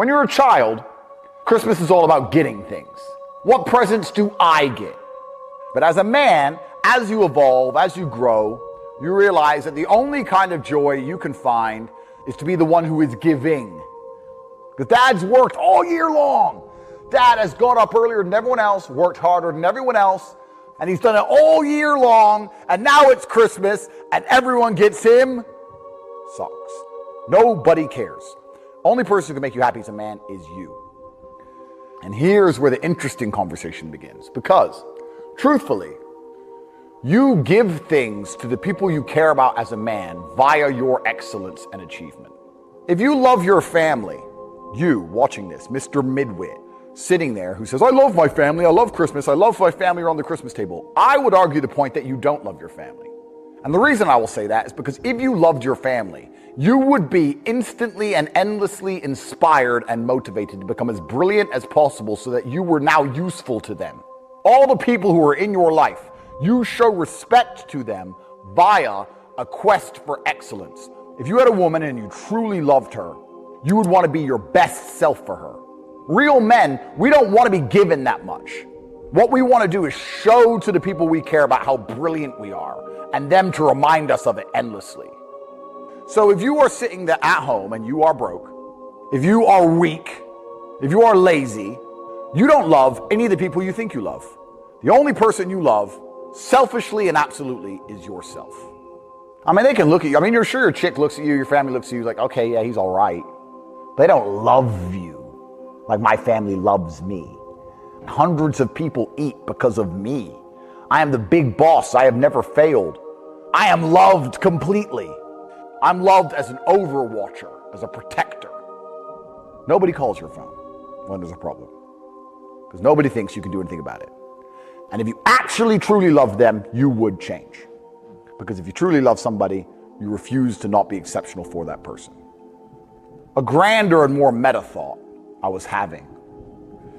When you're a child, Christmas is all about getting things. What presents do I get? But as a man, as you evolve, as you grow, you realize that the only kind of joy you can find is to be the one who is giving. Because Dad's worked all year long. Dad has got up earlier than everyone else, worked harder than everyone else, and he's done it all year long, and now it's Christmas, and everyone gets him socks. Nobody cares. Only person who can make you happy as a man is you. And here's where the interesting conversation begins. Because, truthfully, you give things to the people you care about as a man via your excellence and achievement. If you love your family, you watching this, Mr. Midwit, sitting there who says, I love my family, I love Christmas, I love my family around the Christmas table, I would argue the point that you don't love your family. And the reason I will say that is because if you loved your family, you would be instantly and endlessly inspired and motivated to become as brilliant as possible so that you were now useful to them. All the people who are in your life, you show respect to them via a quest for excellence. If you had a woman and you truly loved her, you would want to be your best self for her. Real men, we don't want to be given that much. What we want to do is show to the people we care about how brilliant we are, and them to remind us of it endlessly. So if you are sitting there at home and you are broke, if you are weak, if you are lazy, you don't love any of the people you think you love. The only person you love, selfishly and absolutely, is yourself. I mean, they can look at you. I mean, you're sure your chick looks at you, your family looks at you like, okay, yeah, he's all right. They don't love you like my family loves me. Hundreds of people eat because of me. I am the big boss. I have never failed. I am loved completely. I'm loved as an overwatcher, as a protector. Nobody calls your phone when there's a problem, because nobody thinks you can do anything about it. And if you actually truly love them, you would change. Because if you truly love somebody, you refuse to not be exceptional for that person. A grander and more meta thought I was having.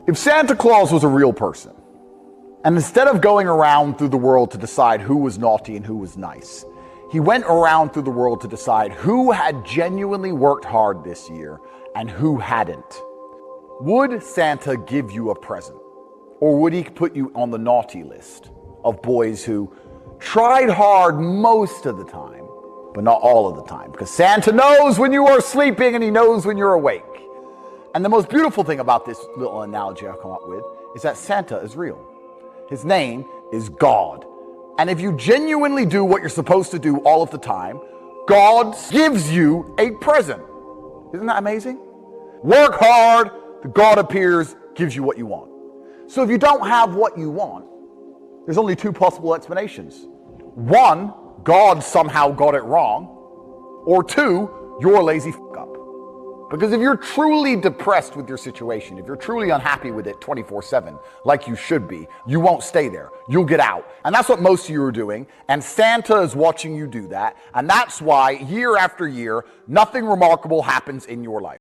If Santa Claus was a real person, and instead of going around through the world to decide who was naughty and who was nice, he went around through the world to decide who had genuinely worked hard this year and who hadn't. Would Santa give you a present? Or would he put you on the naughty list of boys who tried hard most of the time, but not all of the time? Because Santa knows when you are sleeping and he knows when you're awake. And the most beautiful thing about this little analogy I've come up with is that Santa is real. His name is God. And if you genuinely do what you're supposed to do all of the time, God gives you a present. Isn't that amazing? Work hard, the God appears, gives you what you want. So if you don't have what you want, there's only two possible explanations. One, God somehow got it wrong. Or two, you're a lazy f*** up. Because if you're truly depressed with your situation, if you're truly unhappy with it 24/7, like you should be, you won't stay there. You'll get out. And that's what most of you are doing. And Santa is watching you do that. And that's why year after year, nothing remarkable happens in your life.